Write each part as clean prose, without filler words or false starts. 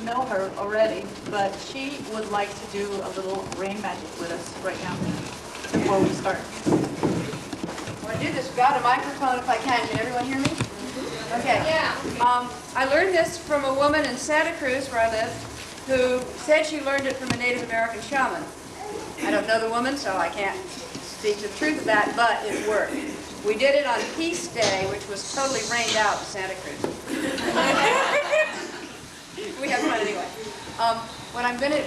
know her already, but she would like to do a little rain magic with us right now before we start. I want to do this without a microphone if I can. Can everyone hear me? Okay. Yeah. I learned this from a woman in Santa Cruz, where I live, who said she learned it from a Native American shaman. I don't know the woman, so I can't speak to the truth of that, but it worked. We did it on Peace Day, which was totally rained out in Santa Cruz. We had fun anyway.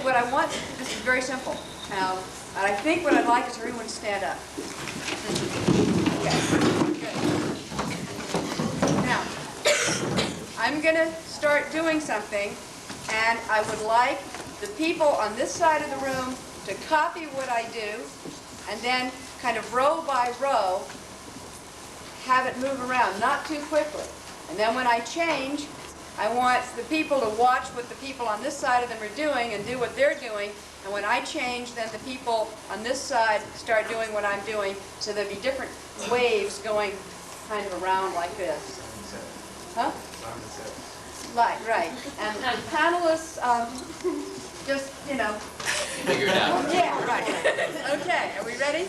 What I want, this is very simple. And I think what I'd like is for everyone to stand up. Okay, good. Now, I'm going to start doing something, and I would like the people on this side of the room to copy what I do, and then kind of row by row, have it move around, not too quickly. And then when I change, I want the people to watch what the people on this side of them are doing and do what they're doing. And when I change, then the people on this side start doing what I'm doing. So there'll be different waves going kind of around like this. Huh? Right. And the panelists, just, you know. Figure it out. Yeah, right. Okay, are we ready?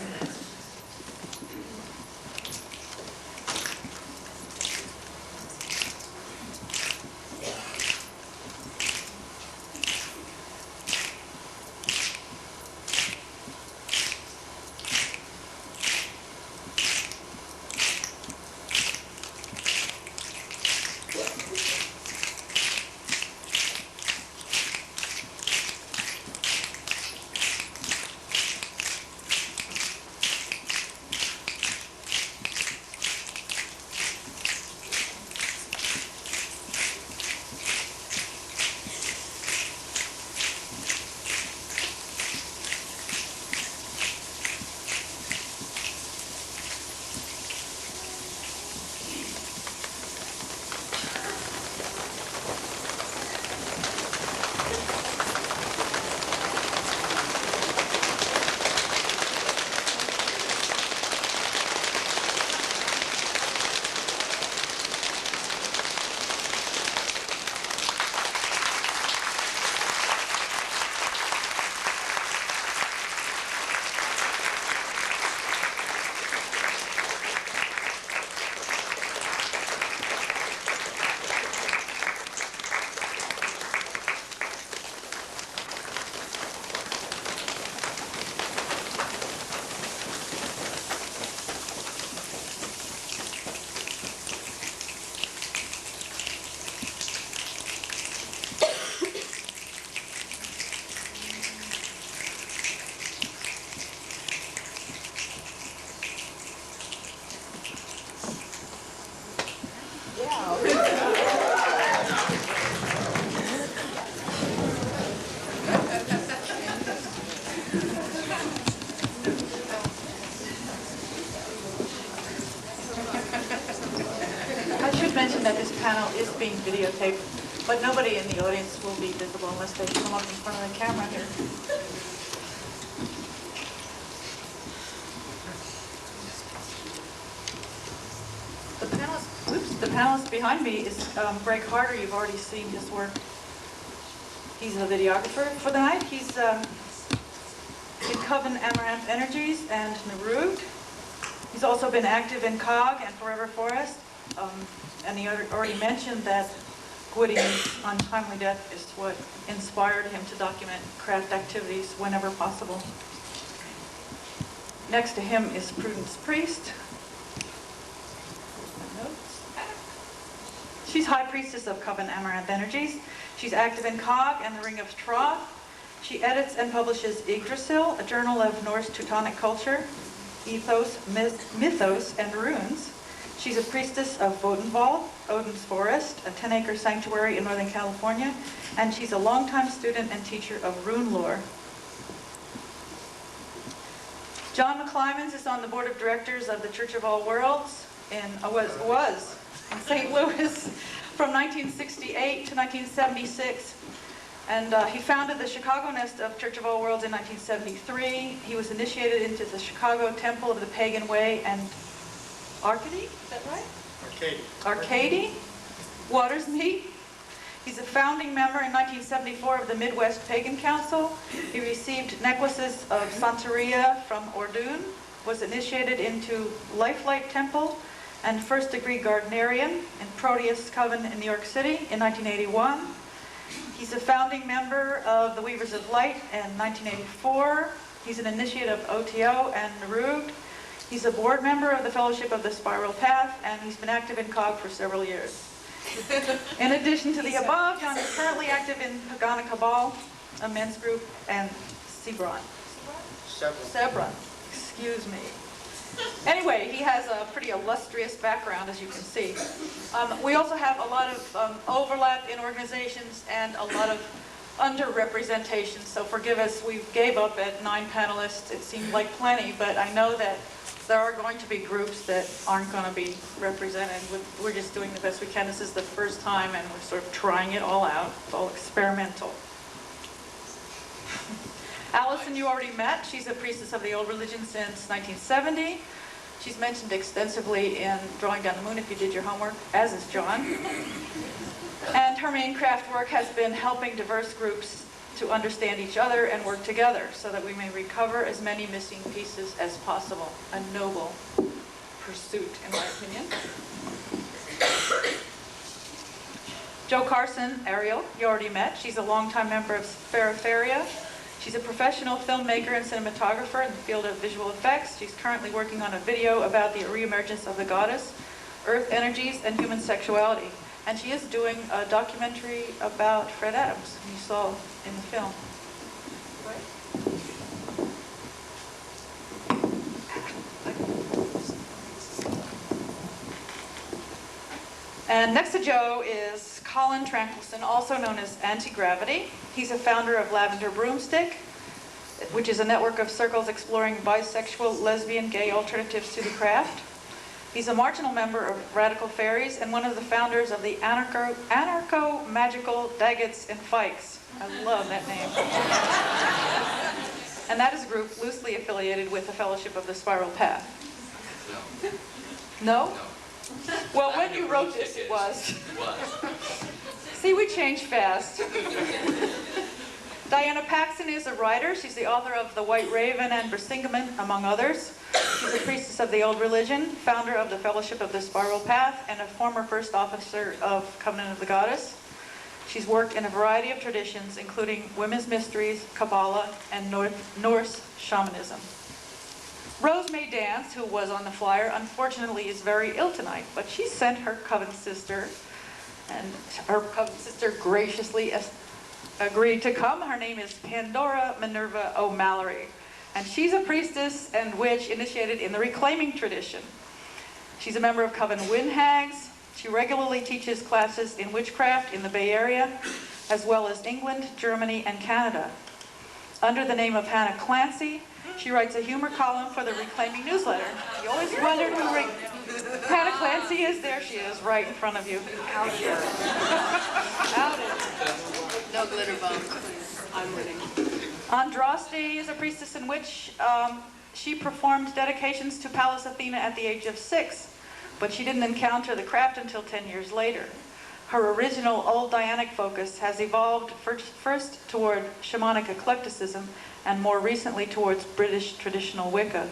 I should mention that this panel is being videotaped, but nobody in the audience will be visible unless they come up in front of the camera here. The panelist behind me is Greg Harder. You've already seen his work. He's a videographer for the night. He's in Coven Amaranth Energies and Narugd. He's also been active in COG and Forever Forest. And he already mentioned that Gwydion's untimely death is what inspired him to document craft activities whenever possible. Next to him is Prudence Priest. She's High Priestess of Coven Amaranth Energies. She's active in COG and the Ring of Troth. She edits and publishes Yggdrasil, a journal of Norse Teutonic culture, ethos, mythos, and runes. She's a priestess of Vodenwald, Odin's Forest, a 10-acre sanctuary in Northern California, and she's a longtime student and teacher of rune lore. John McClymans is on the board of directors of the Church of All Worlds was in St. Louis from 1968 to 1976. And he founded the Chicago Nest of Church of All Worlds in 1973. He was initiated into the Chicago Temple of the Pagan Way and Arcady, is that right? Arcady. Arcady, Watersmeet. He's a founding member in 1974 of the Midwest Pagan Council. He received necklaces of Santeria from Ordun, was initiated into Lifelight Temple, and first-degree Gardnerian in Proteus Coven in New York City in 1981. He's a founding member of the Weavers of Light in 1984. He's an initiate of OTO and Narug. He's a board member of the Fellowship of the Spiral Path, and he's been active in COG for several years. In addition to the above, John is currently active in Pagana Cabal, a men's group, and Sebron. Sebron. Excuse me. Anyway, he has a pretty illustrious background, as you can see. We also have a lot of overlap in organizations and a lot of underrepresentation, so forgive us, we gave up at 9 panelists. It seemed like plenty, but I know that there are going to be groups that aren't going to be represented. We're just doing the best we can. This is the first time, and we're sort of trying it all out. It's all experimental. Allison, you already met. She's a priestess of the old religion since 1970. She's mentioned extensively in Drawing Down the Moon, if you did your homework, as is John. And her main craft work has been helping diverse groups to understand each other and work together so that we may recover as many missing pieces as possible. A noble pursuit, in my opinion. Jo Carson, Ariel, you already met. She's a longtime member of Spheroferia. She's a professional filmmaker and cinematographer in the field of visual effects. She's currently working on a video about the reemergence of the goddess, earth energies, and human sexuality. And she is doing a documentary about Fred Adams, you saw in the film. And next to Joe is Colin Tranquilson, also known as Anti-Gravity. He's a founder of Lavender Broomstick, which is a network of circles exploring bisexual, lesbian, gay alternatives to the craft. He's a marginal member of Radical Fairies and one of the founders of the Anarcho-Magical Daggets and Fikes. I love that name. And that is a group loosely affiliated with the Fellowship of the Spiral Path. No? Well, when you wrote this, it was. See, we change fast. Diana Paxson is a writer. She's the author of The White Raven and Brisingamen, among others. She's a priestess of the old religion, founder of the Fellowship of the Spiral Path, and a former first officer of Covenant of the Goddess. She's worked in a variety of traditions, including women's mysteries, Kabbalah, and Norse shamanism. Rose May Dance, who was on the flyer, unfortunately is very ill tonight, but she sent her coven sister, and her coven sister graciously agreed to come. Her name is Pandora Minerva O'Mallory, and she's a priestess and witch initiated in the reclaiming tradition. She's a member of Coven Winhags. She regularly teaches classes in witchcraft in the Bay Area, as well as England, Germany, and Canada. Under the name of Hannah Clancy, she writes a humor column for the Reclaiming newsletter. You always wondered who Hannah Clancy is. There she is, right in front of you. Outed. No glitter bombs, please. I'm winning. Andraste is a priestess and witch. She performed dedications to Pallas Athena at the age of 6, but she didn't encounter the craft until 10 years later. Her original Old Dianic focus has evolved first toward shamanic eclecticism and more recently towards British traditional Wicca.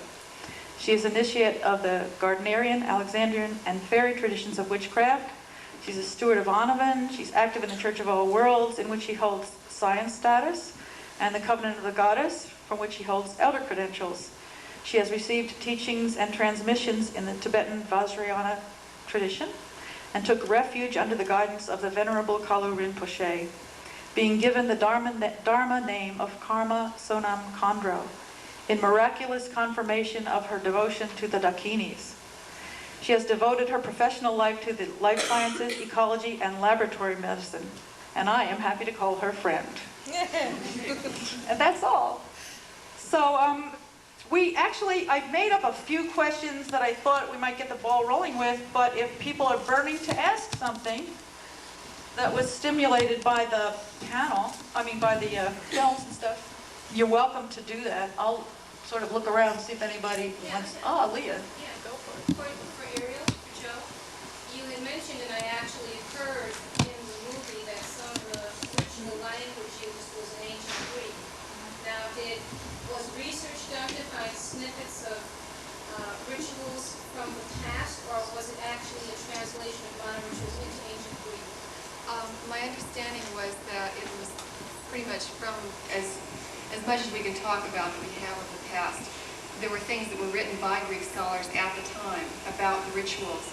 She is initiate of the Gardnerian, Alexandrian, and fairy traditions of witchcraft. She's a steward of Anavan. She's active in the Church of All Worlds, in which she holds science status, and the Covenant of the Goddess, from which she holds elder credentials. She has received teachings and transmissions in the Tibetan Vajrayana tradition, and took refuge under the guidance of the Venerable Kalu Rinpoche, being given the Dharma name of Karma Sonam Khandro, in miraculous confirmation of her devotion to the Dakinis. She has devoted her professional life to the life sciences, ecology, and laboratory medicine, and I am happy to call her friend. And that's all. So I made up a few questions that I thought we might get the ball rolling with, but if people are burning to ask something that was stimulated by the panel, by the films and stuff, you're welcome to do that. I'll sort of look around and see if anybody wants. Oh, Leah. Yeah, go for it. For Ariel, for Joe, you had mentioned, and I actually heard in the movie that some research done to find snippets of rituals from the past, or was it actually a translation of modern rituals into ancient Greek? My understanding was that it was pretty much from as much as we can talk about that we have of the past. There were things that were written by Greek scholars at the time about the rituals.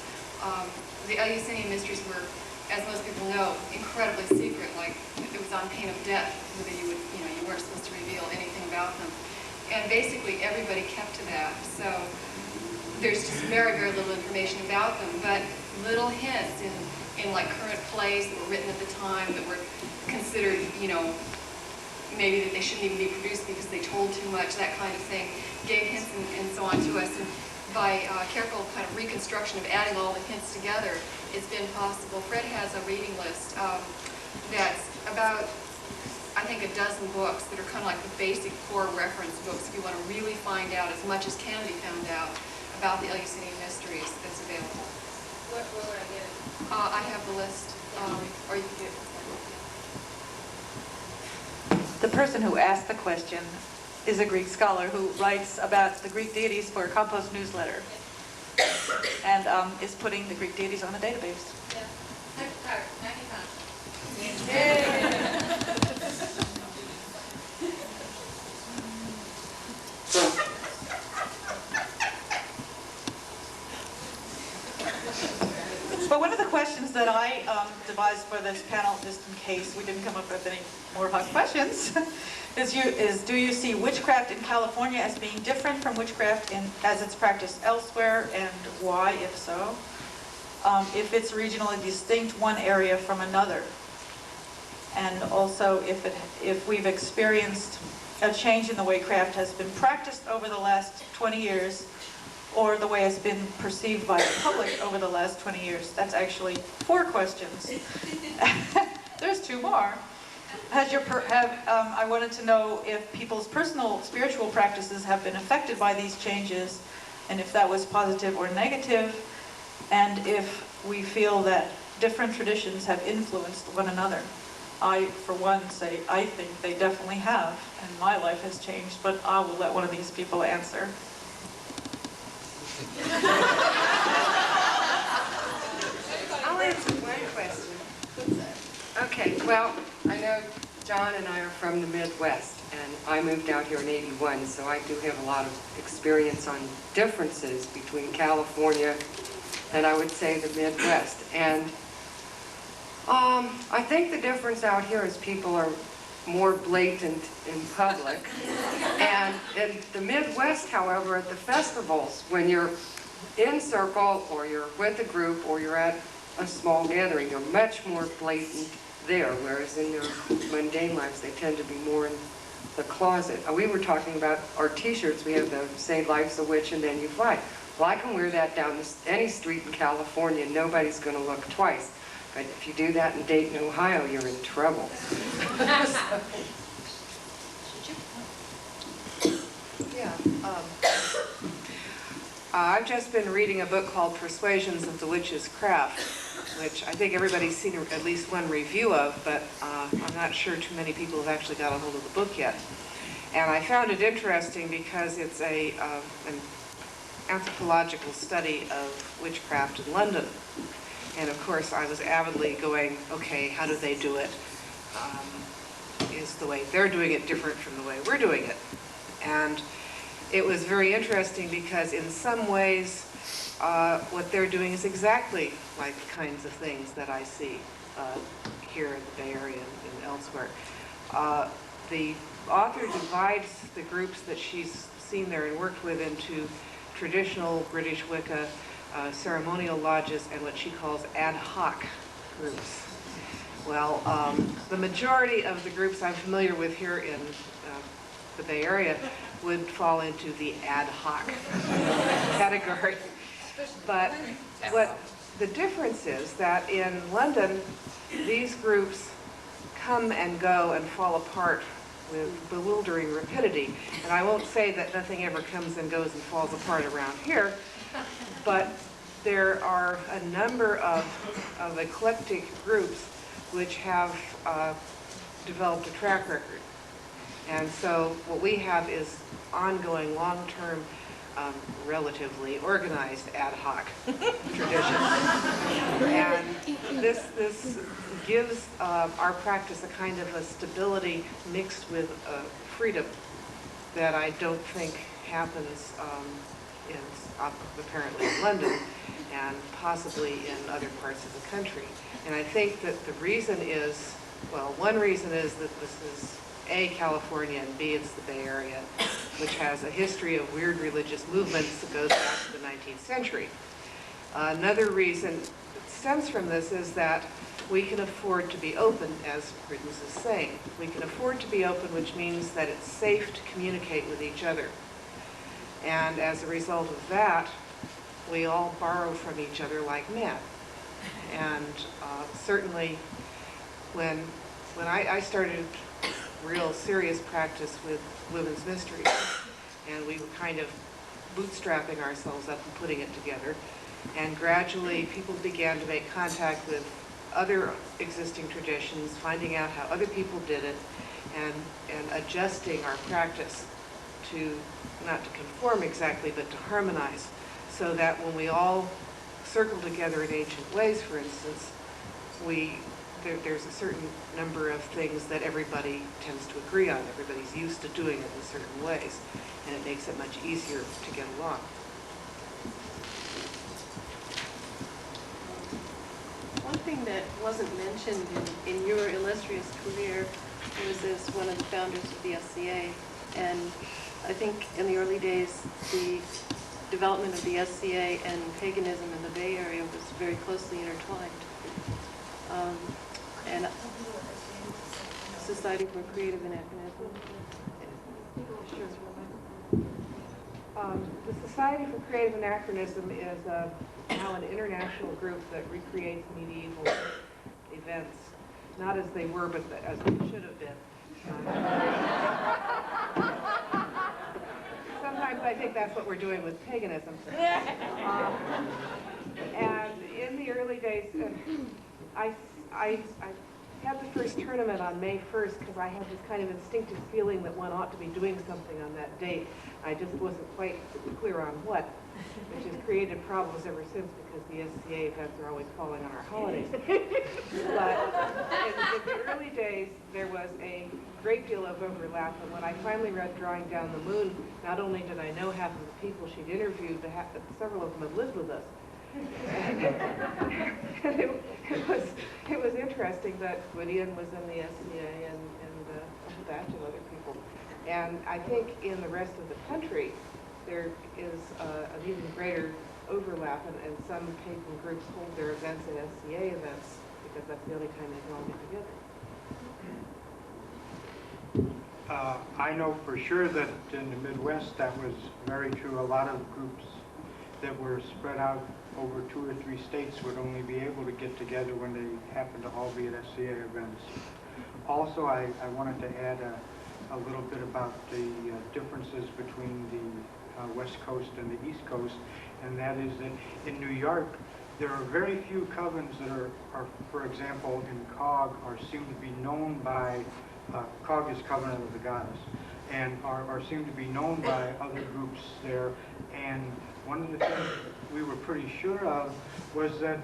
The Eleusinian mysteries were, as most people know, incredibly secret. Like it was on pain of death whether you weren't supposed to reveal anything about them. And basically everybody kept to that. So there's just very, very little information about them, but little hints in like current plays that were written at the time that were considered, maybe that they shouldn't even be produced because they told too much, that kind of thing, gave hints and so on to us. And by careful kind of reconstruction of adding all the hints together, it's been possible. Fred has a reading list that's about, I think, a dozen books that are kind of like the basic core reference books if you want to really find out as much as can be found out about the Eleusinian mysteries that's available. Where would I get it? I have the list, or you can get it. The person who asked the question is a Greek scholar who writes about the Greek deities for a Compost newsletter and is putting the Greek deities on the database. Yeah. Hypercard, 95. But one of the questions that I devised for this panel, just in case we didn't come up with any more hot questions, is do you see witchcraft in California as being different from witchcraft as it's practiced elsewhere, and why, if so? If it's regionally distinct one area from another, and also if we've experienced a change in the way craft has been practiced over the last 20 years, or the way it's been perceived by the public over the last 20 years. That's actually 4 questions. There's 2 more. I wanted to know if people's personal spiritual practices have been affected by these changes, and if that was positive or negative, and if we feel that different traditions have influenced one another. I, for one, say I think they definitely have, and my life has changed, but I will let one of these people answer. I'll answer one question. Okay, well, I know John and I are from the Midwest, and I moved out here in '81, so I do have a lot of experience on differences between California and I would say the Midwest. And I think the difference out here is people are more blatant in public. And in the Midwest, however, at the festivals, when you're in circle or you're with a group or you're at a small gathering, you're much more blatant there, whereas in their mundane lives, they tend to be more in the closet. We were talking about our t-shirts. We have the Say Life's a Witch and Then You Fly. Well, I can wear that down any street in California, and nobody's going to look twice. But if you do that in Dayton, Ohio, you're in trouble. I've just been reading a book called Persuasions of the Witch's Craft, which I think everybody's seen at least one review of, but I'm not sure too many people have actually got a hold of the book yet. And I found it interesting because it's an anthropological study of witchcraft in London. And of course, I was avidly going, okay, how do they do it? Is the way they're doing it different from the way we're doing it? And it was very interesting because in some ways, what they're doing is exactly like the kinds of things that I see here in the Bay Area and elsewhere. The author divides the groups that she's seen there and worked with into traditional British Wicca, ceremonial lodges, and what she calls ad hoc groups. Well, the majority of the groups I'm familiar with here in the Bay Area would fall into the ad hoc category. But what the difference is that in London, these groups come and go and fall apart with bewildering rapidity. And I won't say that nothing ever comes and goes and falls apart around here, but there are a number of eclectic groups which have developed a track record. And so what we have is ongoing, long-term, relatively organized ad hoc tradition. And this gives our practice a kind of a stability mixed with freedom that I don't think happens apparently in London and possibly in other parts of the country. And I think that the reason is, well, one reason is that this is A, California, and B, it's the Bay Area, which has a history of weird religious movements that goes back to the 19th century. Another reason that stems from this is that we can afford to be open, as Britton's is saying. We can afford to be open, which means that it's safe to communicate with each other. And as a result of that, we all borrow from each other like mad. And certainly when I started real serious practice with women's mysteries, and we were kind of bootstrapping ourselves up and putting it together, and gradually people began to make contact with other existing traditions, finding out how other people did it, and adjusting our practice to, not to conform exactly, but to harmonize, so that when we all circle together in ancient ways, for instance, there's a certain number of things that everybody tends to agree on. Everybody's used to doing it in certain ways, and it makes it much easier to get along. One thing that wasn't mentioned in your illustrious career was as one of the founders of the SCA, and I think in the early days the development of the SCA and paganism in the Bay Area was very closely intertwined. And Society for Creative Anachronism. The Society for Creative Anachronism is now an international group that recreates medieval events, not as they were, but as they should have been. Sometimes I think that's what we're doing with paganism. And in the early days, I had the first tournament on May 1st because I had this kind of instinctive feeling that one ought to be doing something on that date. I just wasn't quite clear on what, which has created problems ever since because the SCA events are always falling on our holidays. But in the early days, there was a great deal of overlap, and when I finally read Drawing Down the Moon, not only did I know half of the people she'd interviewed, but several of them had lived with us. It was interesting that Gwydion was in the SCA and a batch of other people. And I think in the rest of the country, there is an even greater overlap, and some pagan groups hold their events at SCA events because that's the only time they can all get together. I know for sure that in the Midwest that was very true. A lot of groups that were spread out over 2 or 3 states would only be able to get together when they happened to all be at SCA events. Also, I wanted to add a little bit about the differences between the West Coast and the East Coast, and that is that in New York, there are very few covens that are for example, in COG, are seem to be known by, COG is Covenant of the Goddess, and are seem to be known by other groups there. And one of the things we were pretty sure of was that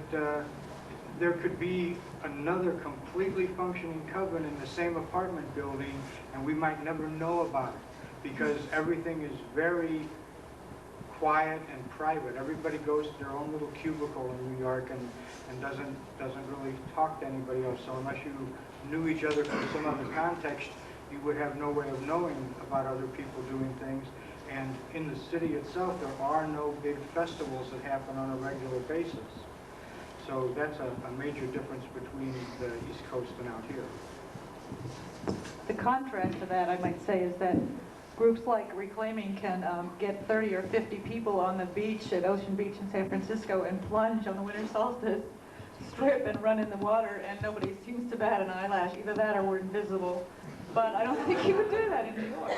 there could be another completely functioning coven in the same apartment building, and we might never know about it because everything is very quiet and private. Everybody goes to their own little cubicle in New York and doesn't really talk to anybody else. So unless you knew each other from some other context, you would have no way of knowing about other people doing things. And in the city itself, there are no big festivals that happen on a regular basis. So that's a major difference between the East Coast and out here. The contrast to that, I might say, is that groups like Reclaiming can get 30 or 50 people on the beach at Ocean Beach in San Francisco and plunge on the winter solstice, strip and run in the water, and nobody seems to bat an eyelash. Either that or we're invisible. But I don't think you would do that in New York.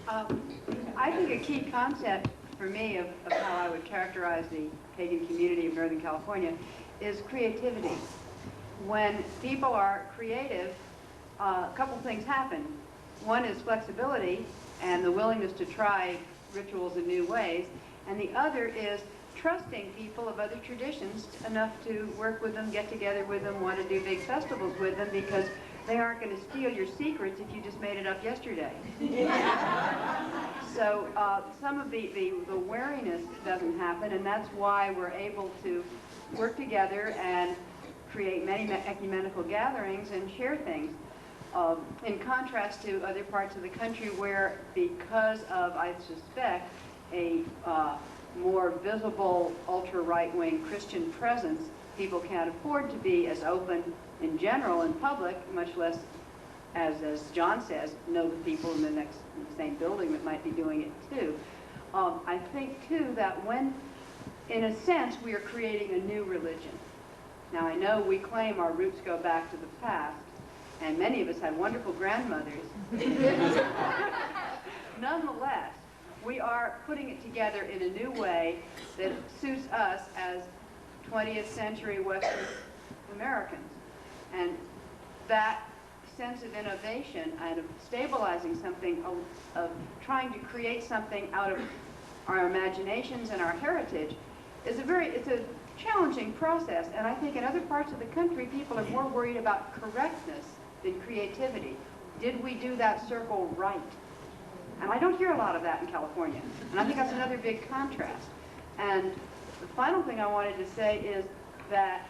I think a key concept for me of how I would characterize the pagan community of Northern California is creativity. When people are creative, a couple things happen. one is flexibility and the willingness to try rituals in new ways, and the other is trusting people of other traditions enough to work with them, get together with them, want to do big festivals with them, because they aren't going to steal your secrets if you just made it up yesterday. So some of the wariness doesn't happen, and that's why we're able to work together and create many ecumenical gatherings and share things. In contrast to other parts of the country where, because of, I suspect, a more visible ultra-right-wing Christian presence, people can't afford to be as open in general in public, much less, as John says, know the people in the same building that might be doing it too. I think too that when, in a sense, we are creating a new religion. Now I know we claim our roots go back to the past, and many of us had wonderful grandmothers. Nonetheless, we are putting it together in a new way that suits us as 20th century Western Americans. And that sense of innovation and of stabilizing something, of trying to create something out of our imaginations and our heritage, is it's a challenging process. And I think in other parts of the country, people are more worried about correctness than creativity. Did we do that circle right? And I don't hear a lot of that in California. And I think that's another big contrast. And the final thing I wanted to say is that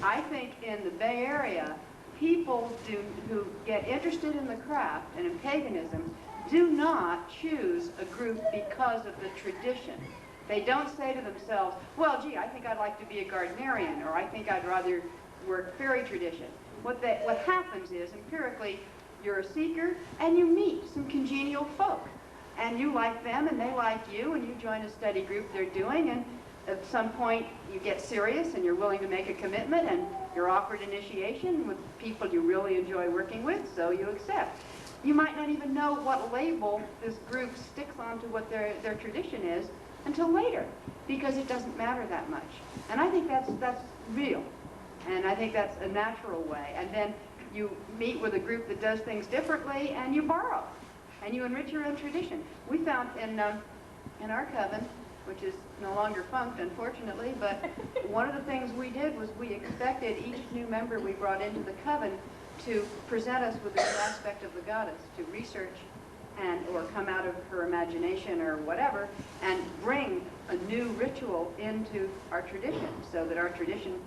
I think in the Bay Area, people who get interested in the craft and in paganism do not choose a group because of the tradition. They don't say to themselves, well, gee, I think I'd like to be a Gardnerian, or I think I'd rather work fairy tradition. What happens is, empirically, you're a seeker, and you meet some congenial folk. And you like them, and they like you, and you join a study group they're doing, and at some point you get serious, and you're willing to make a commitment, and you're offered initiation with people you really enjoy working with, so you accept. You might not even know what label this group sticks onto what their tradition is until later, because it doesn't matter that much. And I think that's real. And I think that's a natural way. And then you meet with a group that does things differently, and you borrow, and you enrich your own tradition. We found in our coven, which is no longer funked, unfortunately, but one of the things we did was we expected each new member we brought into the coven to present us with a new aspect of the goddess, to research or come out of her imagination or whatever, and bring a new ritual into our tradition, so that our tradition,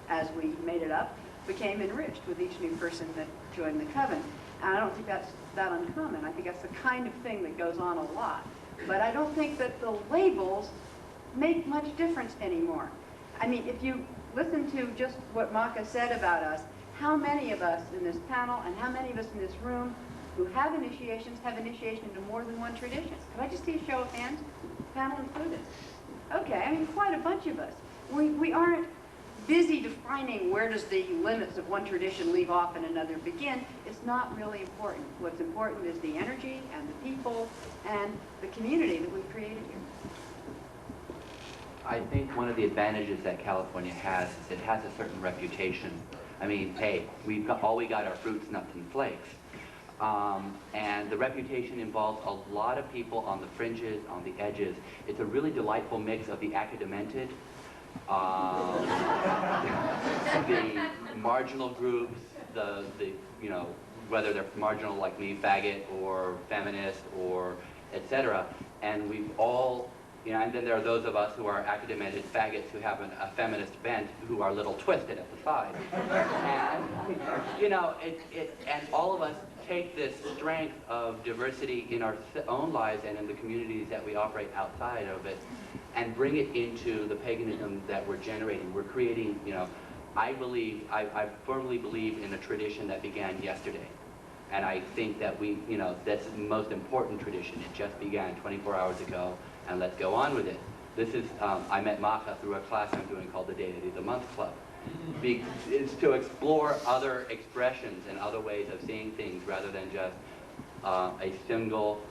as we made it up, became enriched with each new person that joined the coven. And I don't think that's that uncommon. I think that's the kind of thing that goes on a lot. But I don't think that the labels make much difference anymore. I mean, if you listen to just what Maka said about us, how many of us in this panel and how many of us in this room who have initiation into more than one tradition? Could I just see a show of hands? Panel included. Okay, I mean, quite a bunch of us. We aren't busy defining where does the limits of one tradition leave off and another begin. It's not really important. What's important is the energy and the people and the community that we've created here. I think one of the advantages that California has is it has a certain reputation. I mean, hey, all we got are fruits, nuts, and flakes. And the reputation involves a lot of people on the fringes, on the edges. It's a really delightful mix of the acadamented, the marginal groups, the whether they're marginal like me, faggot, or feminist, or etc. And we've all, and then there are those of us who are academic faggots who have a feminist bent, who are a little twisted at the side. And, and all of us take this strength of diversity in our own lives and in the communities that we operate outside of it, and bring it into the paganism that we're generating. We're creating, I firmly believe in a tradition that began yesterday. And I think that that's the most important tradition. It just began 24 hours ago, and let's go on with it. This is, I met Maka through a class I'm doing called the Deity of the Month Club. It's to explore other expressions and other ways of seeing things rather than just a single,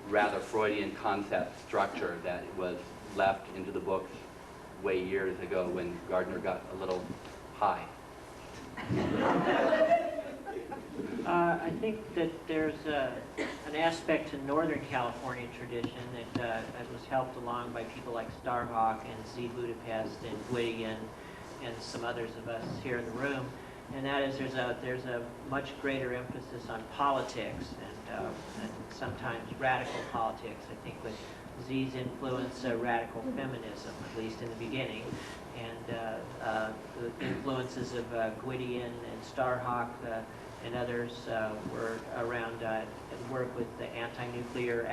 rather Freudian concept structure that was left into the books way years ago when Gardner got a little high. I think that there's an aspect to Northern California tradition that was helped along by people like Starhawk and Z Budapest and Gwydion and some others of us here in the room, and that is there's a much greater emphasis on politics and sometimes radical politics. I think with Z's influence, radical feminism, at least in the beginning, and the influences of Gwydion and Starhawk and others were around work with the anti-nuclear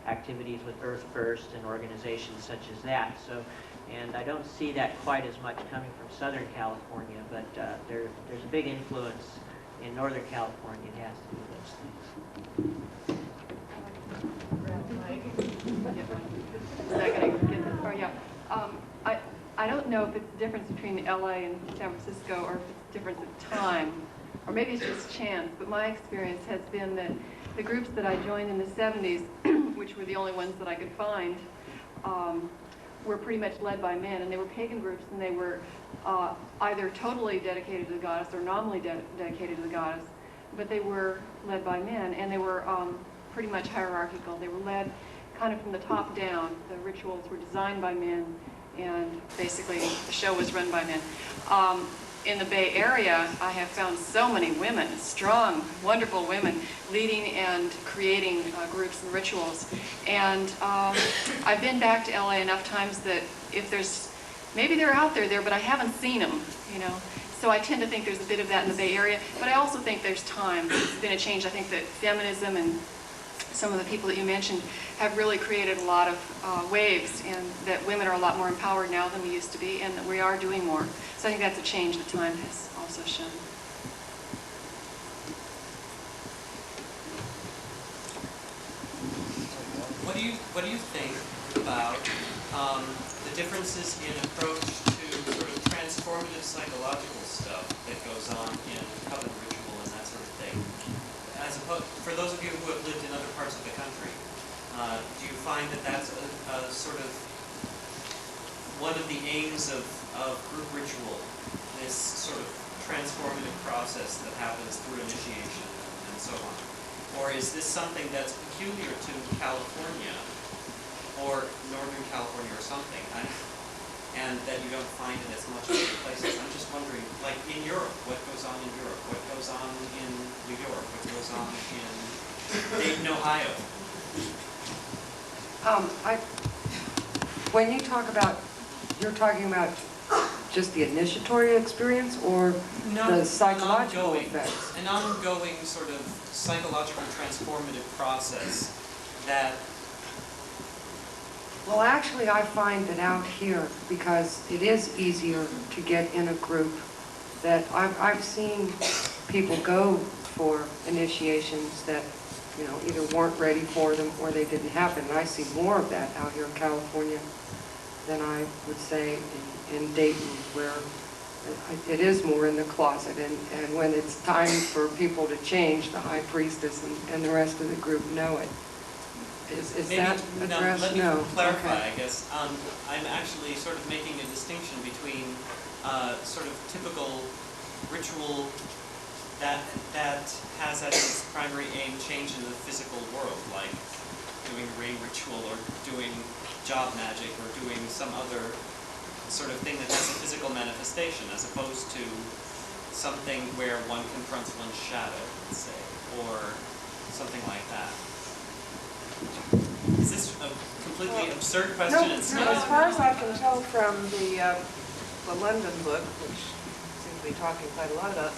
activities with Earth First and organizations such as that. So, and I don't see that quite as much coming from Southern California, but there's a big influence in Northern California. It has to do with those things. Is that going to get this far? Yeah. I don't know if it's the difference between LA and San Francisco or if it's a difference of time, or maybe it's just chance, but my experience has been that the groups that I joined in the 70s, which were the only ones that I could find, were pretty much led by men, and they were pagan groups, and they were either totally dedicated to the goddess or nominally dedicated to the goddess, but they were led by men, and they were pretty much hierarchical. They were led kind of from the top down. The rituals were designed by men, and basically the show was run by men. In the Bay Area, I have found so many women, strong, wonderful women, leading and creating groups and rituals. And I've been back to LA enough times that if there's, maybe they're out there, but I haven't seen them, you know. So I tend to think there's a bit of that in the Bay Area, but I also think there's time. There's been a change. I think that feminism and some of the people that you mentioned have really created a lot of waves, and that women are a lot more empowered now than we used to be, and that we are doing more. So I think that's a change that time has also shown. What do you think about the differences in approach to sort of transformative psychological stuff that goes on in coven ritual and that sort of thing? As opposed, for those of you who have lived in other parts of the country, do you find that that's a sort of one of the aims of group ritual, this sort of transformative process that happens through initiation and so on? Or is this something that's peculiar to California or Northern California or something, and that you don't find it as much in other places? I'm just wondering, like in Europe, what goes on in Europe? What goes on in New York? What goes on in Dayton, Ohio? When you talk about, you're talking about just the initiatory experience or the psychological effects? An ongoing sort of psychological transformative process that... Well, actually, I find that out here, because it is easier to get in a group, that I've seen people go for initiations that, you know, either weren't ready for them or they didn't happen. And I see more of that out here in California than I would say in Dayton, where it is more in the closet. And when it's time for people to change, the high priestess and the rest of the group know it. Is that addressed? Let me clarify, Okay. I guess. I'm actually sort of making a distinction between sort of typical ritual that has as its primary aim change in the physical world, like doing rain ritual or doing job magic or doing some other sort of thing that has a physical manifestation, as opposed to something where one confronts one's shadow, let's say, or something like that. Is this a completely absurd question? No, as far as I can tell from the London book, which seems to be talking quite a lot about,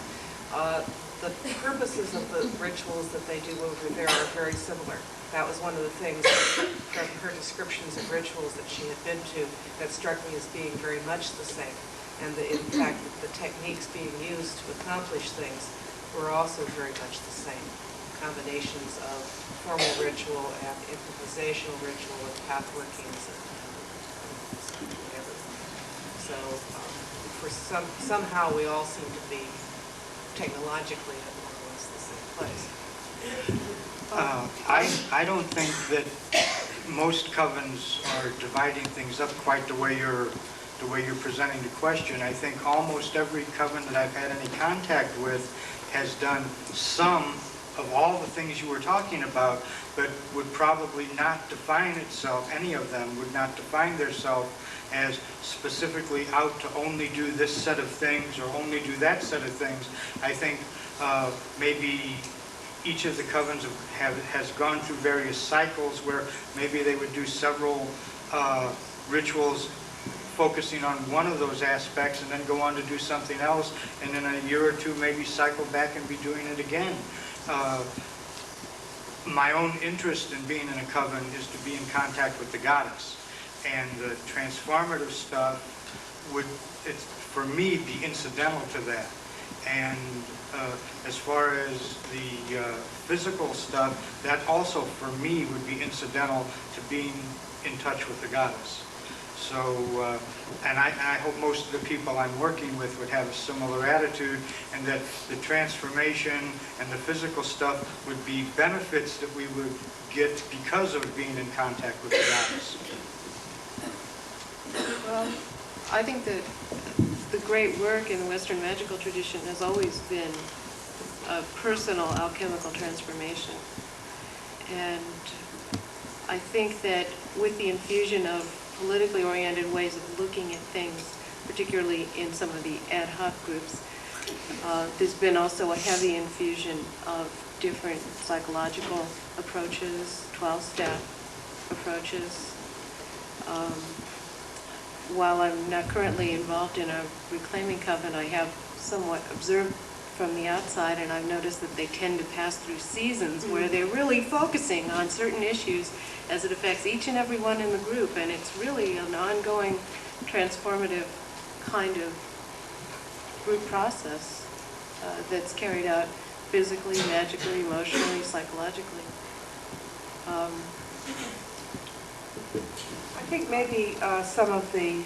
the purposes of the rituals that they do over there are very similar. That was one of the things from her descriptions of rituals that she had been to that struck me as being very much the same. And in fact, the techniques being used to accomplish things were also very much the same. Combinations of formal ritual and improvisational ritual and path workings and whatever. So for somehow we all seem to be technologically at more or less the same place. I don't think that most covens are dividing things up quite the way you're the way you're presenting the question. I think almost every coven that I've had any contact with has done some of all the things you were talking about, but would probably not define itself, any of them would not define themselves as specifically out to only do this set of things or only do that set of things. I think maybe each of the covens has gone through various cycles where maybe they would do several rituals focusing on one of those aspects and then go on to do something else, and in a year or two maybe cycle back and be doing it again. My own interest in being in a coven is to be in contact with the goddess, and the transformative stuff would, for me, be incidental to that. And as far as the physical stuff, that also for me would be incidental to being in touch with the goddess. So, and I hope most of the people I'm working with would have a similar attitude, and that the transformation and the physical stuff would be benefits that we would get because of being in contact with the goddess. Well, I think that the great work in the Western magical tradition has always been a personal alchemical transformation. And I think that with the infusion of politically oriented ways of looking at things, particularly in some of the ad hoc groups, there's been also a heavy infusion of different psychological approaches, 12-step approaches. While I'm not currently involved in a reclaiming coven, I have somewhat observed from the outside, and I've noticed that they tend to pass through seasons where they're really focusing on certain issues as it affects each and every one in the group, and it's really an ongoing transformative kind of group process that's carried out physically, magically, emotionally, psychologically. I think maybe some of the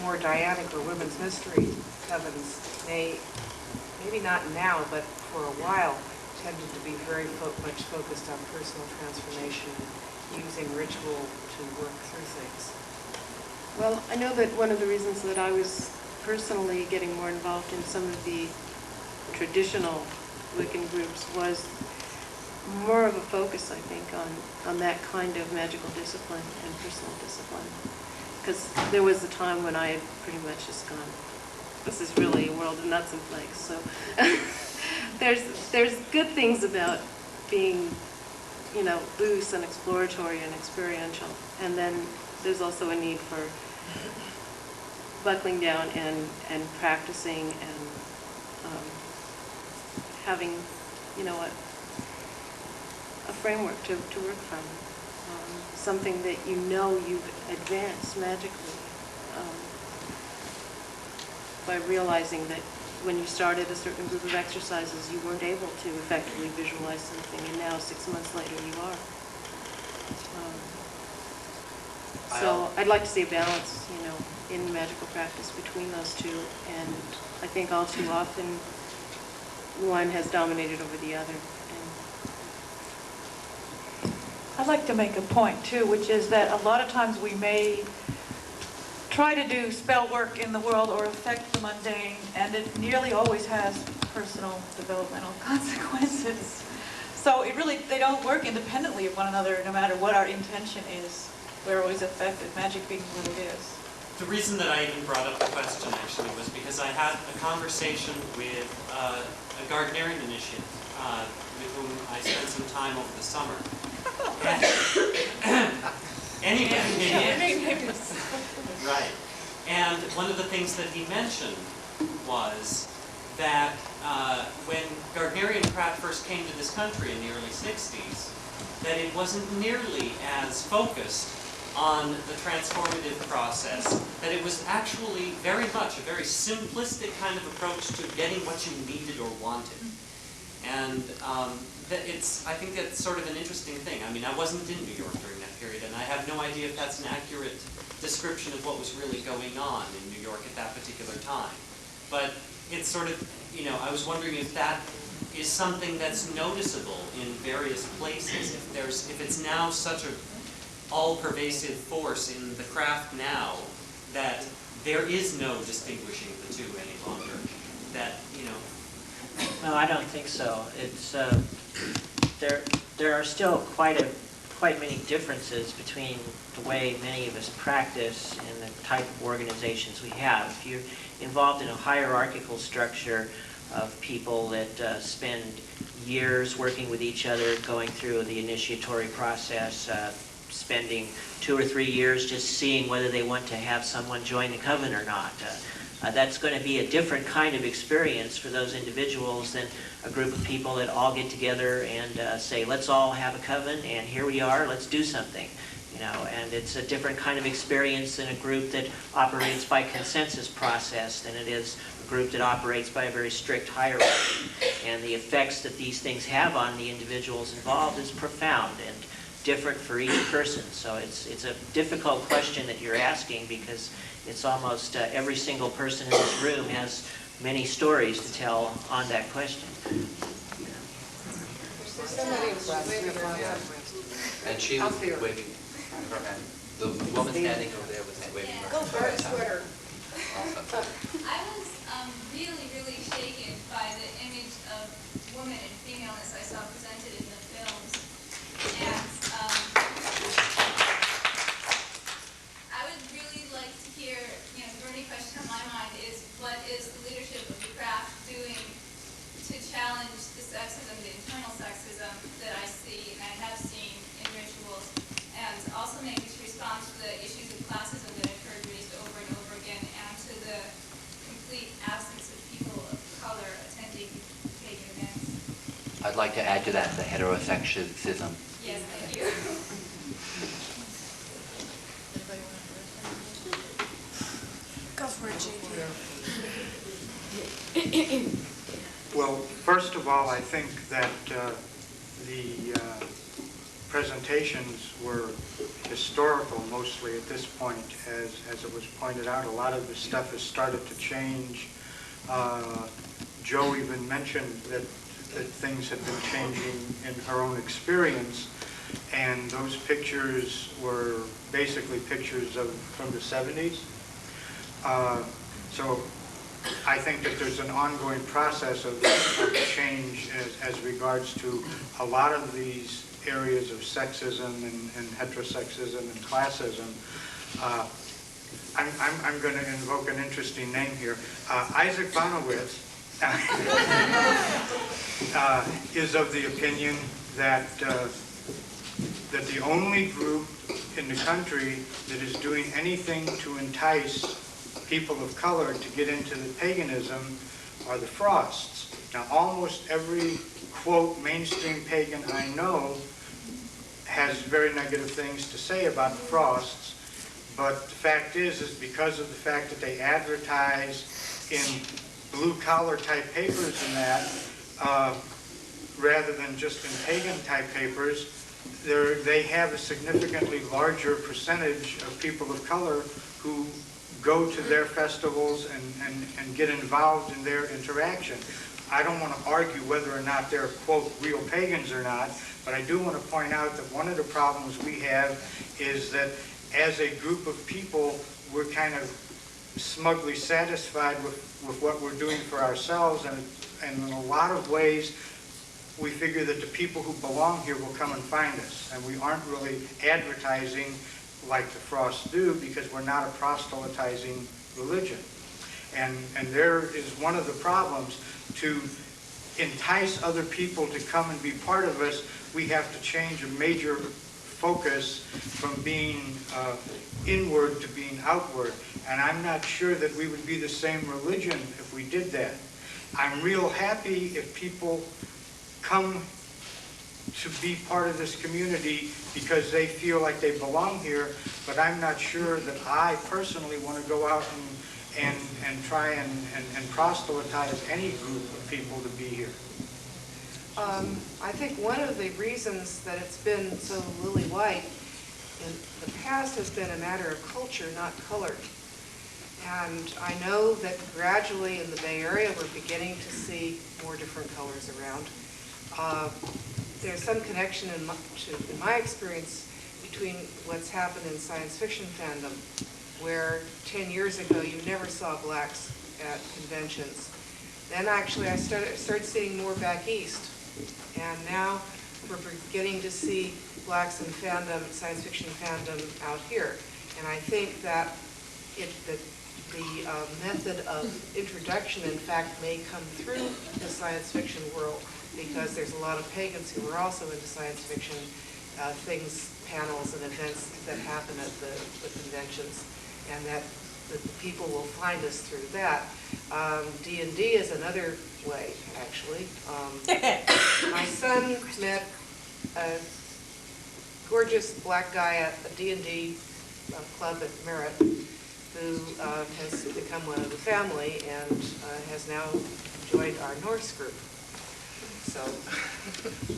more dyadic or women's mystery covens maybe not now, but for a while, tended to be very much focused on personal transformation, using ritual to work through things. Well, I know that one of the reasons that I was personally getting more involved in some of the traditional Wiccan groups was more of a focus, I think, on that kind of magical discipline and personal discipline. Because there was a time when I had pretty much just gone, this is really a world of nuts and flakes. So there's good things about being, loose and exploratory and experiential. And then there's also a need for buckling down and practicing and having, a framework to work from. Something that you've advanced magically. By realizing that when you started a certain group of exercises, you weren't able to effectively visualize something, and now 6 months later you are. So I'd like to see a balance, in magical practice between those two, and I think all too often one has dominated over the other. I'd like to make a point too, which is that a lot of times we may try to do spell work in the world or affect the mundane, and it nearly always has personal developmental consequences. So they don't work independently of one another, no matter what our intention is. We're always affected, magic being what it is. The reason that I even brought up the question actually was because I had a conversation with a Gardnerian initiate with whom I spent some time over the summer. Right. And one of the things that he mentioned was that when Gardnerian craft first came to this country in the early 60s, that it wasn't nearly as focused on the transformative process, that it was actually very much a very simplistic kind of approach to getting what you needed or wanted. And I think that's sort of an interesting thing. I mean, I wasn't in New York during that period, and I have no idea if that's an accurate description of what was really going on in New York at that particular time. But it's sort of, I was wondering if that is something that's noticeable in various places, if it's now such a all-pervasive force in the craft now that there is no distinguishing the two any longer. That, you know. Well, I don't think so. It's there are still quite many differences between the way many of us practice and the type of organizations we have. If you're involved in a hierarchical structure of people that spend years working with each other, going through the initiatory process, spending 2 or 3 years just seeing whether they want to have someone join the coven or not. That's going to be a different kind of experience for those individuals than a group of people that all get together and say, let's all have a coven, and here we are, let's do something. You know, and it's a different kind of experience than a group that operates by consensus process than it is a group that operates by a very strict hierarchy. And the effects that these things have on the individuals involved is profound and different for each person. So it's a difficult question that you're asking, because it's almost every single person in this room has many stories to tell on that question. And she was waving her hand. The woman standing over there was waving her hand. Go for it, Twitter. Also. I was really, really shaken by the image of woman and femaleness I saw presented in the films. And I would really like to hear, you know, the burning question on my mind is, what is the leadership of the craft doing to challenge the sexism, the internal sexism that I see and I have seen in rituals, and also maybe to respond to the issues of classism that I've heard raised over and over again, and to the complete absence of people of color attending pagan events. I'd like to add to that the heterosexism. Yes, thank you. Go for it, JP. Well, first of all, I think that the presentations were historical mostly at this point. As it was pointed out, a lot of the stuff has started to change. Jo even mentioned that things had been changing in her own experience, and those pictures were basically pictures from the 70s. So I think that there's an ongoing process of change as regards to a lot of these areas of sexism and heterosexism and classism. I'm going to invoke an interesting name here. Isaac Bonowitz is of the opinion that that the only group in the country that is doing anything to entice people of color to get into the paganism are the Frosts. Now, almost every, quote, mainstream pagan I know has very negative things to say about the Frosts, but the fact is because of the fact that they advertise in blue-collar type papers and that, rather than just in pagan type papers, they have a significantly larger percentage of people of color who go to their festivals and get involved in their interaction. I don't want to argue whether or not they're, quote, real pagans or not, but I do want to point out that one of the problems we have is that as a group of people, we're kind of smugly satisfied with what we're doing for ourselves, and in a lot of ways, we figure that the people who belong here will come and find us, and we aren't really advertising like the Frosts do, because we're not a proselytizing religion. And there is one of the problems. To entice other people to come and be part of us, we have to change a major focus from being inward to being outward. And I'm not sure that we would be the same religion if we did that. I'm real happy if people come to be part of this community because they feel like they belong here, but I'm not sure that I personally want to go out and try and proselytize any group of people to be here. I think one of the reasons that it's been so lily white in the past has been a matter of culture, not color. And I know that gradually in the Bay Area we're beginning to see more different colors around. There's some connection in my experience between what's happened in science fiction fandom, where 10 years ago you never saw blacks at conventions. Then actually I started seeing more back east. And now we're beginning to see blacks in fandom, science fiction fandom out here. And I think that the method of introduction, in fact, may come through the science fiction world, because there's a lot of pagans who are also into science fiction things, panels and events that happen at the conventions, and that the people will find us through that. D&D is another way, actually. My son met a gorgeous black guy at a D&D club at Merritt, who has become one of the family and has now joined our Norse group. So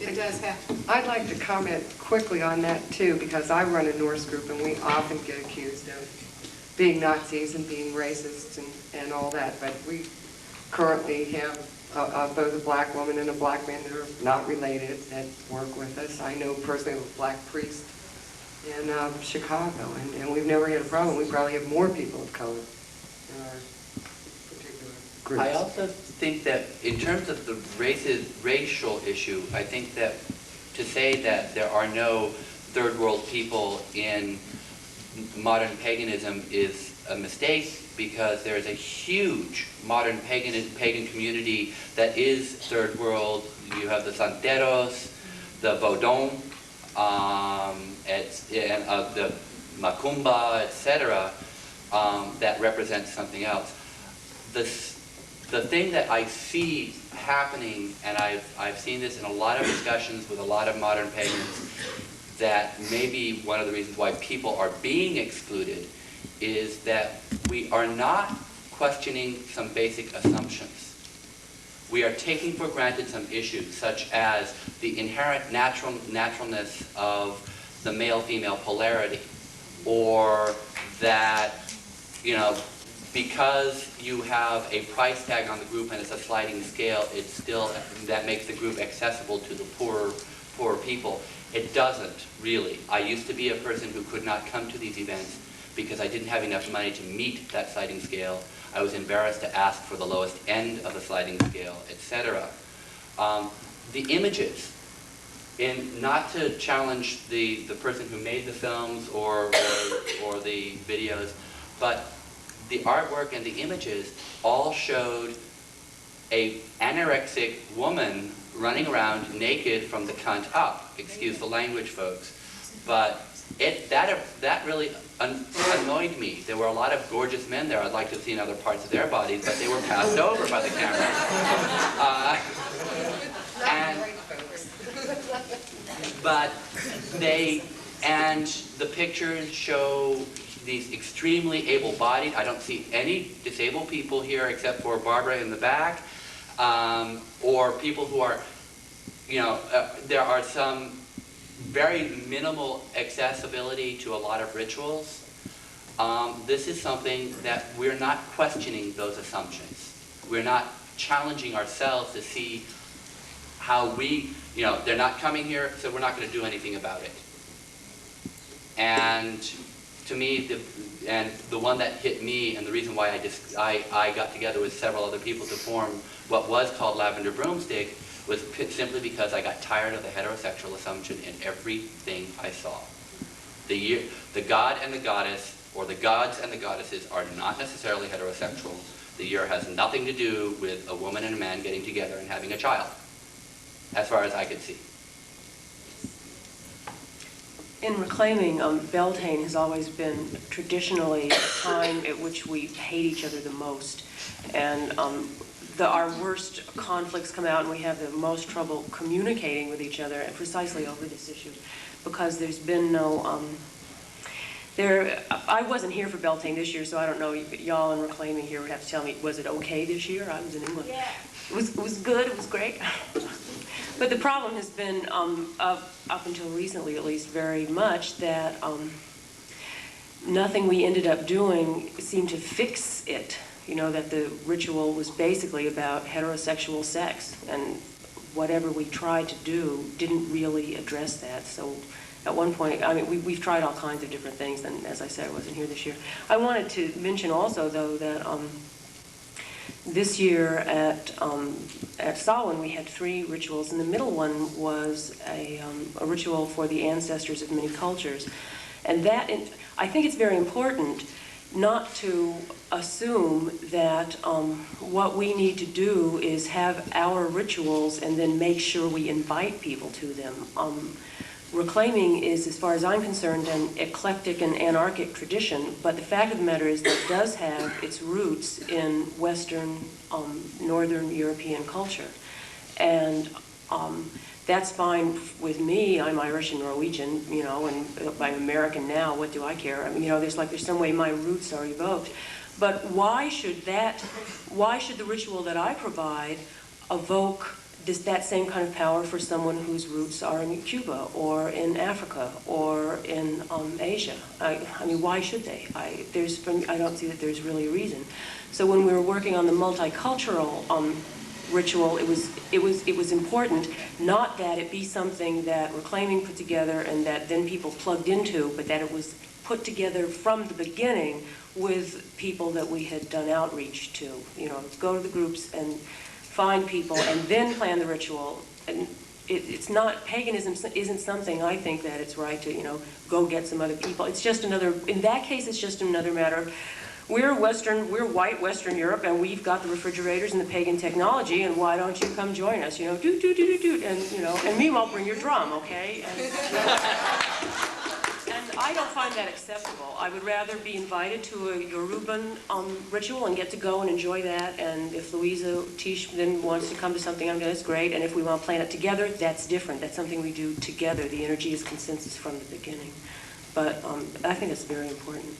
it does happen. I'd like to comment quickly on that too, because I run a Norse group and we often get accused of being Nazis and being racist and all that, but we currently have both a black woman and a black man that are not related that work with us. I know personally a black priest in Chicago, and we've never had a problem. We probably have more people of color in our particular groups. I also think that in terms of the racial issue, I think that to say that there are no third world people in modern paganism is a mistake, because there is a huge modern pagan community that is third world. You have the Santeros, the Vodun, the Macumba, etc., that represents something else. The thing that I see happening, and I've seen this in a lot of discussions with a lot of modern pagans, that maybe one of the reasons why people are being excluded is that we are not questioning some basic assumptions. We are taking for granted some issues, such as the inherent naturalness of the male-female polarity, or that, because you have a price tag on the group and it's a sliding scale, it's still, that makes the group accessible to the poorer people. It doesn't, really. I used to be a person who could not come to these events because I didn't have enough money to meet that sliding scale. I was embarrassed to ask for the lowest end of the sliding scale, etc. The images, not to challenge the person who made the films or the videos, but the artwork and the images all showed a anorexic woman running around naked from the cunt up. Excuse the language, folks. But that really annoyed me. There were a lot of gorgeous men there. I'd like to have seen other parts of their bodies, but they were passed over by the camera. And the pictures show these extremely able-bodied. I don't see any disabled people here except for Barbara in the back, or people who are, there are some very minimal accessibility to a lot of rituals. This is something that we're not questioning those assumptions. We're not challenging ourselves to see how we, they're not coming here, so we're not going to do anything about it. And to me, the one that hit me, and the reason why I got together with several other people to form what was called Lavender Broomstick, was simply because I got tired of the heterosexual assumption in everything I saw. The god and the goddess, or the gods and the goddesses, are not necessarily heterosexual. The year has nothing to do with a woman and a man getting together and having a child, as far as I could see. In reclaiming, Beltane has always been traditionally a time at which we hate each other the most. And our worst conflicts come out and we have the most trouble communicating with each other precisely over this issue, because there's been no, I wasn't here for Beltane this year, so I don't know, y'all in reclaiming here would have to tell me, was it okay this year? I was in England. Yeah. It was good, it was great. But the problem has been, up until recently at least, very much that nothing we ended up doing seemed to fix it. That the ritual was basically about heterosexual sex, and whatever we tried to do didn't really address that. So at one point, I mean, we've tried all kinds of different things, and as I said, I wasn't here this year. I wanted to mention also, though, that this year at Samhain we had 3 rituals, and the middle one was a ritual for the ancestors of many cultures. And that, I think it's very important not to assume that what we need to do is have our rituals and then make sure we invite people to them. Reclaiming is, as far as I'm concerned, an eclectic and anarchic tradition, but the fact of the matter is that it does have its roots in Western, Northern European culture. And that's fine with me. I'm Irish and Norwegian, you know, and I'm American now. What do I care? I mean, you know, there's some way my roots are evoked. But why should the ritual that I provide evoke that same kind of power for someone whose roots are in Cuba or in Africa or in Asia? I mean, why should they? I don't see that there's really a reason. So when we were working on the multicultural ritual, it was important not that it be something that Reclaiming put together and that then people plugged into, but that it was put together from the beginning with people that we had done outreach to. You know, go to the groups and find people and then plan the ritual. And it's not, paganism isn't something I think that it's right to, you know, go get some other people. It's just another, in that case, it's just another matter of, we're white Western Europe, and we've got the refrigerators and the pagan technology, and why don't you come join us, you know, do, and, you know, and meanwhile, bring your drum, okay? And I don't find that acceptable. I would rather be invited to a Yoruban ritual and get to go and enjoy that, and if Louisa Tish then wants to come to something, that's great, and if we want to plan it together, that's different. That's something we do together. The energy is consensus from the beginning. But I think it's very important.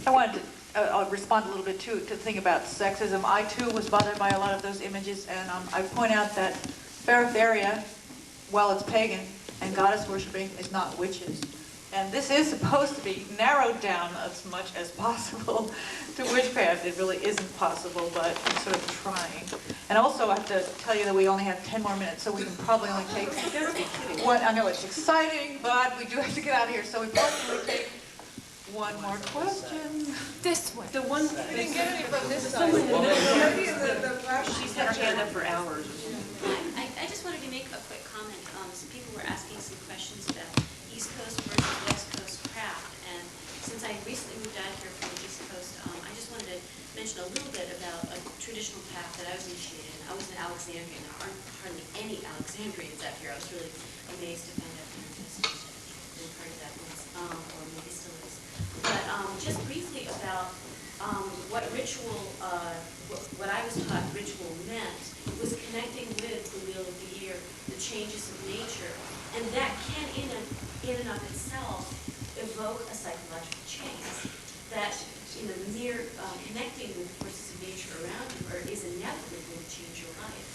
I wanted to I'll respond a little bit to the thing about sexism. I too was bothered by a lot of those images, and I point out that Feritharia, while it's pagan and goddess worshipping, is not witches. And this is supposed to be narrowed down as much as possible to witchcraft. It really isn't possible, but I'm sort of trying. And also I have to tell you that we only have 10 more minutes, so we can probably only take one. I know it's exciting, but we do have to get out of here, so we probably take one more question. This one. The one I didn't get any from this side. She's had her hand up for hours. I just wanted to make a quick comment. Some people were asking some questions about East Coast versus West Coast craft, and since I recently moved out here from the East Coast, I just wanted to mention a little bit about a traditional path that I was initiated in. I was in Alexandria, and there aren't hardly any Alexandrians out here. I was really amazed to find out that been part of that once, or maybe still is. But just briefly about what ritual, what I was taught ritual meant was connecting with the wheel of the year, the changes of nature, and that can, in and of itself, evoke a psychological change. That, you know, the mere connecting with forces of nature around you is inevitably going to change your life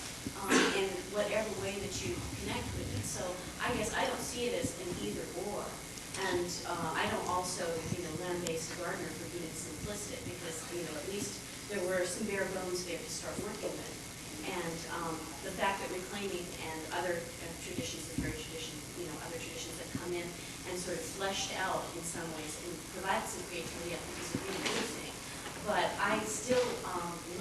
in whatever way that you connect with it. So I guess I don't see it as an either or. And I don't also, you know, land-based gardener for being simplistic, because, you know, at least there were some bare bones there to start working with. And the fact that Reclaiming and other traditions, the fairy tradition, you know, other traditions that come in and sort of fleshed out in some ways and provided some creativity, I think is a really good thing. But I still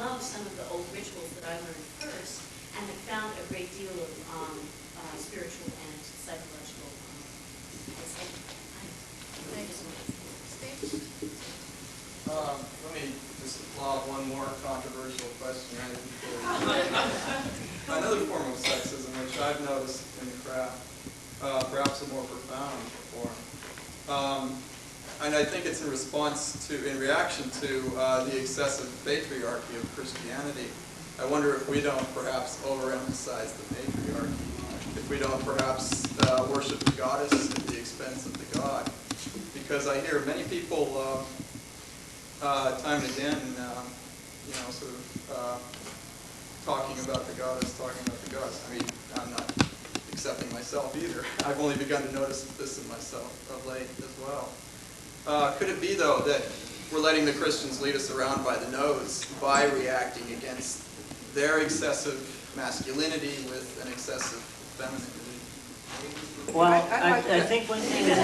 love some of the old rituals that I learned first, and have found a great deal of spiritual and psychological Let me just lob one more controversial question right before another form of sexism, which I've noticed in the craft, perhaps a more profound form. And I think it's in reaction to the excessive patriarchy of Christianity. I wonder if we don't perhaps overemphasize the patriarchy, if we don't perhaps worship the goddess at the expense of the god. Because I hear many people time and again, you know, sort of talking about the goddess, I mean, I'm not accepting myself either. I've only begun to notice this in myself of late as well. Could it be, though, that we're letting the Christians lead us around by the nose by reacting against their excessive masculinity with an excessive femininity? Well, I'd like I to- think one thing that...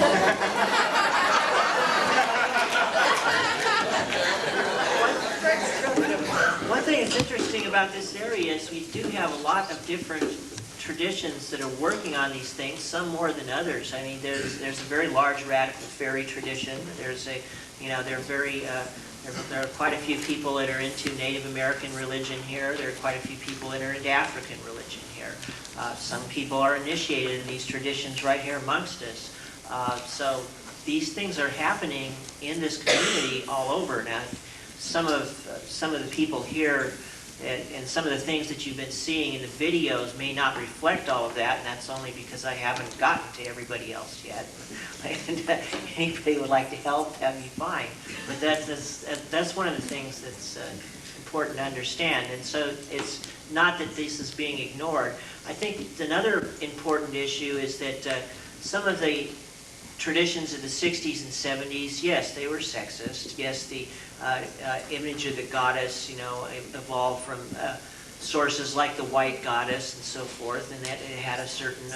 One thing that's interesting about this area is we do have a lot of different traditions that are working on these things, some more than others. I mean, there's a very large radical fairy tradition. There's a, you know, there are quite a few people that are into Native American religion here. There are quite a few people that are into African religion here. Some people are initiated in these traditions right here amongst us. So these things are happening in this community all over. Now, some of the people here and some of the things that you've been seeing in the videos may not reflect all of that, and that's only because I haven't gotten to everybody else yet. And anybody who would like to help, that'd be fine. But that's one of the things that's important to understand. And so it's not that this is being ignored. I think another important issue is that some of the traditions of the 60s and 70s, yes, they were sexist. Yes, the image of the goddess, you know, evolved from sources like the white goddess and so forth, and that it had a certain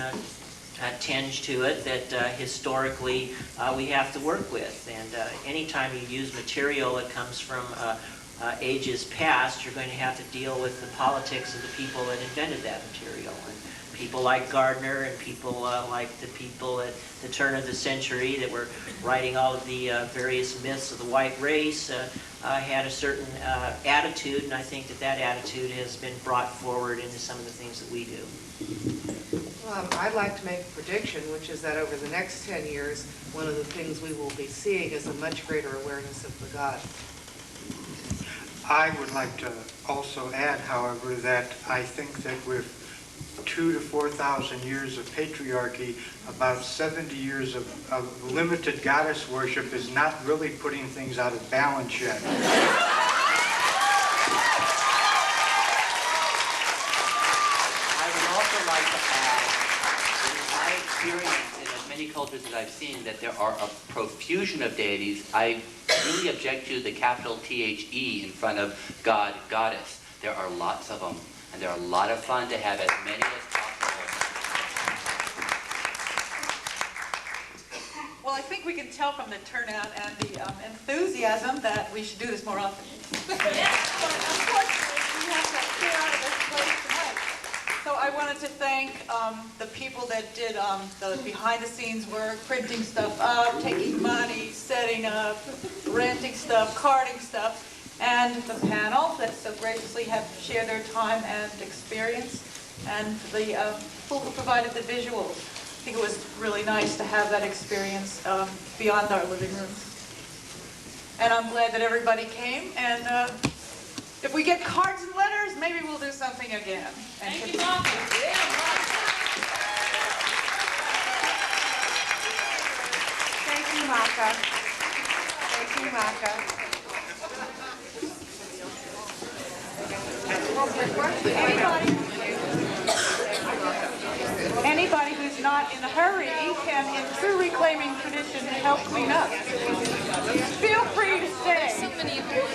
tinge to it that historically we have to work with. And anytime you use material that comes from ages past, you're going to have to deal with the politics of the people that invented that material. And people like Gardner and people like the people at the turn of the century that were writing all of the various myths of the white race had a certain attitude, and I think that attitude has been brought forward into some of the things that we do. I'd like to make a prediction, which is that over the next 10 years, one of the things we will be seeing is a much greater awareness of the God. I would like to also add, however, that I think that with 2,000 to 4,000 years of patriarchy, about 70 years of limited goddess worship is not really putting things out of balance yet. I would also like to add, in my experience in as many cultures as I've seen, that there are a profusion of deities. I really object to the capital THE in front of God, goddess. There are lots of them, and they're a lot of fun to have as many as possible. Well, I think we can tell from the turnout and the enthusiasm that we should do this more often. Yes, but unfortunately, we have to clear out of this place tonight. So I wanted to thank the people that did the behind-the-scenes work, printing stuff up, taking money, setting up, renting stuff, carting stuff, and the panel that so graciously have shared their time and experience, and the people who provided the visuals. I think it was really nice to have that experience beyond our living rooms. And I'm glad that everybody came, and if we get cards and letters, maybe we'll do something again. And thank you, Mom. Thank you, Maka. Thank you, Maka. Anybody who's not in a hurry can, in true reclaiming tradition, help clean up. Feel free to stay. There's so many of them.